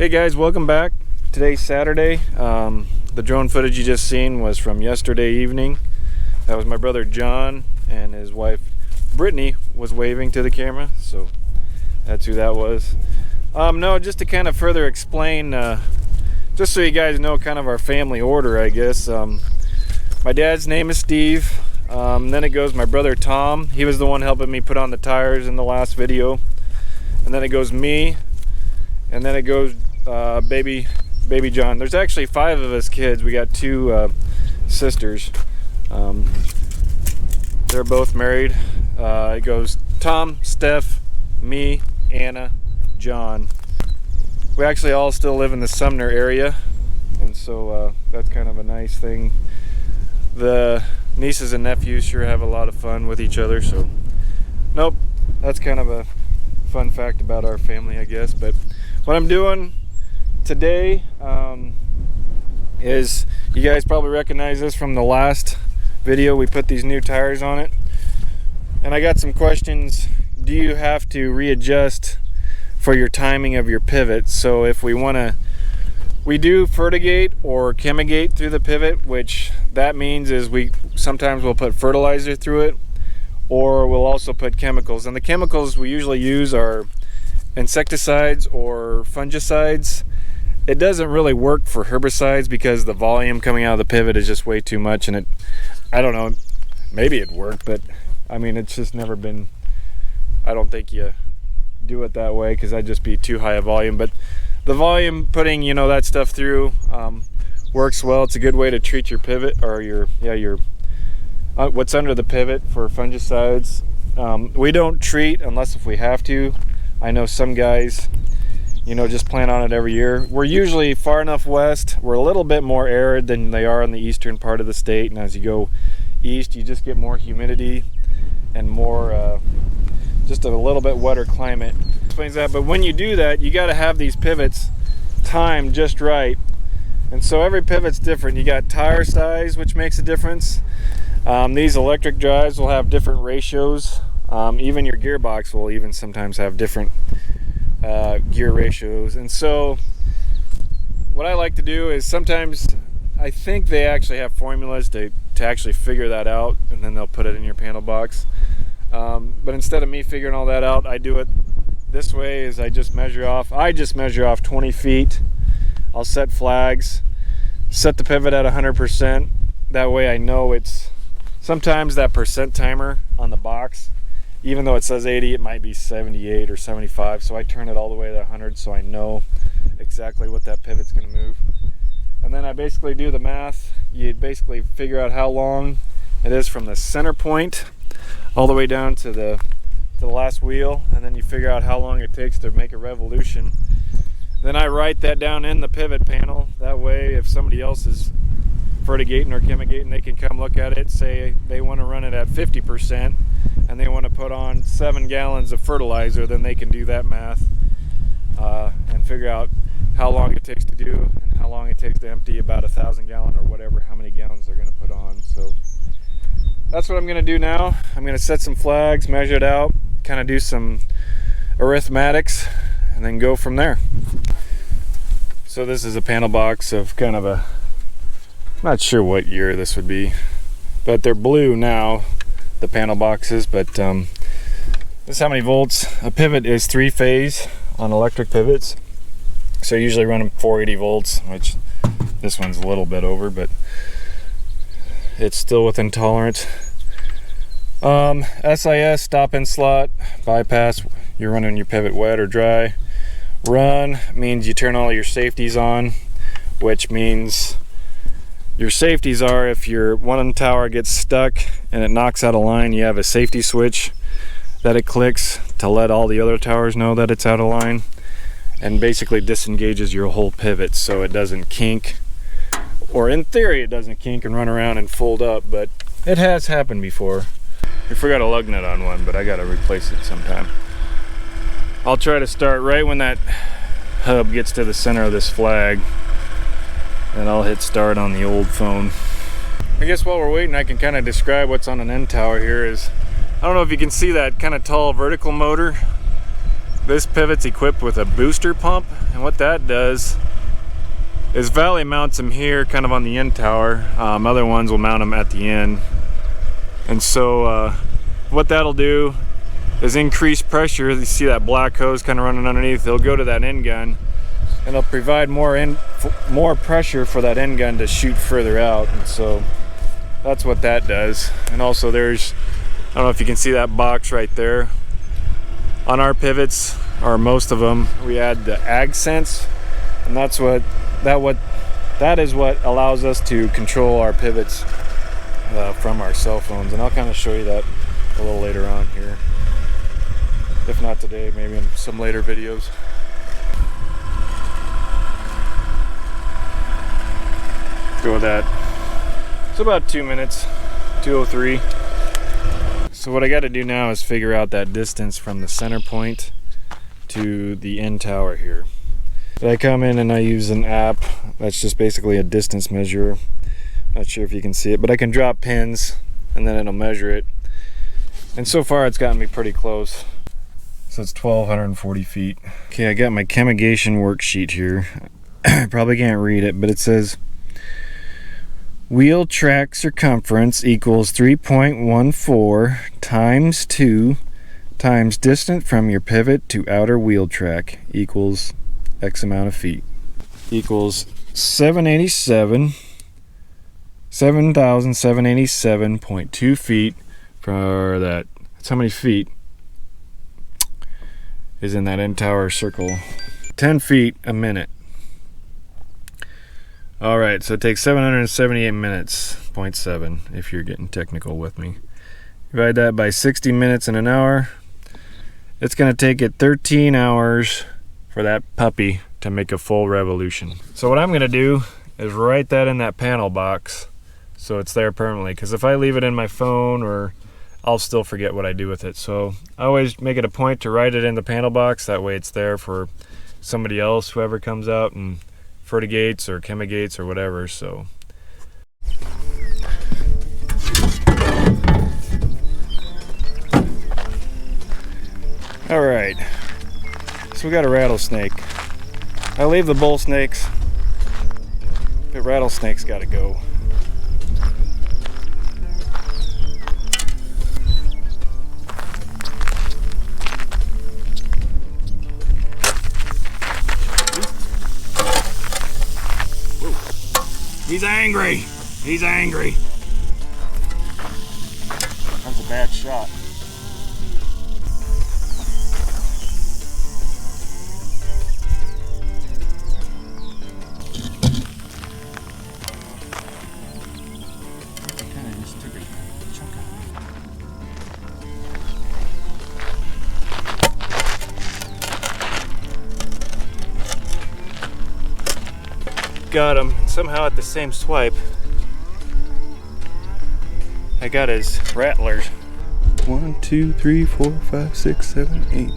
Hey guys, welcome back. Today's Saturday. The drone footage you just seen was from yesterday evening. That was my brother John, and his wife Brittany was waving to the camera, so that's who that was. No, just to kind of further explain, just so you guys know kind of our family order, I guess. My dad's name is Steve. Then it goes my brother Tom. He was the one helping me put on the tires in the last video. And then it goes me. And then it goes baby John. There's actually 5 of us kids. We got 2 sisters. They're both married. It goes Tom, Steph, me, Anna, John. We actually all still live in the Sumner area, and so that's kind of a nice thing. The nieces and nephews sure have a lot of fun with each other, so nope, that's kind of a fun fact about our family, I guess. But what I'm doing today is, you guys probably recognize this from the last video. We put these new tires on it, and I got some questions. Do you have to readjust for your timing of your pivot? So if we do fertigate or chemigate through the pivot, which that means is sometimes we'll put fertilizer through it, or we'll also put chemicals. And the chemicals we usually use are insecticides or fungicides. It doesn't really work for herbicides because the volume coming out of the pivot is just way too much, and I don't know, maybe it'd work, but I mean, it's just never been, I don't think you do it that way because that'd just be too high a volume. But the volume, putting that stuff through works well. It's a good way to treat your pivot, or your what's under the pivot for fungicides. We don't treat unless if we have to. I know some guys just plant on it every year. We're usually far enough west. We're a little bit more arid than they are in the eastern part of the state, and as you go east you just get more humidity and more just a little bit wetter climate. Explains that. But when you do that, you got to have these pivots timed just right, and so every pivot's different. You got tire size, which makes a difference. These electric drives will have different ratios. Even your gearbox will even sometimes have different gear ratios. And so what I like to do is, sometimes I think they actually have formulas to actually figure that out, and then they'll put it in your panel box. But instead of me figuring all that out, I do it this way. Is I just measure off 20 feet. I'll set flags, set the pivot at 100%. That way I know it's, sometimes that percent timer on the box, even though it says 80, it might be 78 or 75. So I turn it all the way to 100 so I know exactly what that pivot's going to move. And then I basically do the math. You basically figure out how long it is from the center point all the way down to the last wheel, and then you figure out how long it takes to make a revolution. Then I write that down in the pivot panel. That way if somebody else is fertigating or chemigating, they can come look at it, say they want to run it at 50% and they want to put on 7 gallons of fertilizer, then they can do that math and figure out how long it takes to do and how long it takes to empty about 1,000 gallon or whatever, how many gallons they're going to put on. So that's what I'm going to do now. I'm going to set some flags, measure it out, kind of do some arithmetics, and then go from there. So this is a panel box of kind of a, not sure what year this would be, but they're blue now, the panel boxes. But this is how many volts. A pivot is 3-phase on electric pivots, so you usually run them 480 volts, which this one's a little bit over, but it's still within tolerance. SIS, stop in slot, bypass, you're running your pivot wet or dry. Run means you turn all your safeties on, which means your safeties are, if your one tower gets stuck and it knocks out a line, you have a safety switch that it clicks to let all the other towers know that it's out of line, and basically disengages your whole pivot so it doesn't kink, or in theory it doesn't kink and run around and fold up, but it has happened before. We forgot a lug nut on one, but I gotta replace it sometime. I'll try to start right when that hub gets to the center of this flag, and I'll hit start on the old phone. I guess while we're waiting, I can kind of describe what's on an end tower here. I don't know if you can see that kind of tall vertical motor. This pivot's equipped with a booster pump, and what that does is valley mounts them here kind of on the end tower. Other ones will mount them at the end. And so what that'll do is increase pressure. You see that black hose kind of running underneath. It'll go to that end gun and it'll provide more pressure for that end gun to shoot further out. And so that's what that does. And also there's, I don't know if you can see that box right there. On our pivots, or most of them, we add the AgSense, and that is what allows us to control our pivots from our cell phones. And I'll kind of show you that a little later on here. If not today, maybe in some later videos. Let's go with that. It's about 2 minutes, 2:03. So what I got to do now is figure out that distance from the center point to the end tower here. But I come in and I use an app that's just basically a distance measure. Not sure if you can see it, but I can drop pins and then it'll measure it. And so far it's gotten me pretty close. So it's 1,240 feet. Okay, I got my chemigation worksheet here. I probably can't read it, but it says wheel track circumference equals 3.14 times 2 times distance from your pivot to outer wheel track equals X amount of feet. Equals 7,787.2 feet for that. That's how many feet is in that end tower circle. 10 feet a minute. All right, so it takes 778 minutes, 0.7, if you're getting technical with me. Divide that by 60 minutes in an hour. It's gonna take it 13 hours for that puppy to make a full revolution. So what I'm gonna do is write that in that panel box so it's there permanently, because if I leave it in my phone, or I'll still forget what I do with it. So I always make it a point to write it in the panel box, that way it's there for somebody else, whoever comes out and fertigates or chemigates or whatever. So all right, so we got a rattlesnake. I leave the bull snakes, but rattlesnakes gotta go. He's angry. He's angry. That's a bad shot. Kind of just took a chunk out of it. Got him. Somehow at the same swipe, I got his rattlers. 1, 2, 3, 4, 5, 6, 7, 8.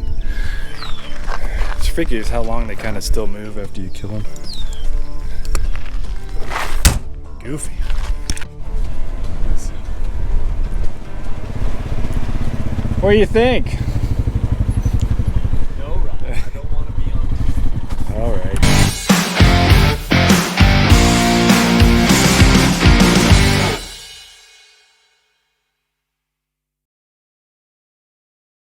It's freaky as how long they kind of still move after you kill them. Goofy. What do you think?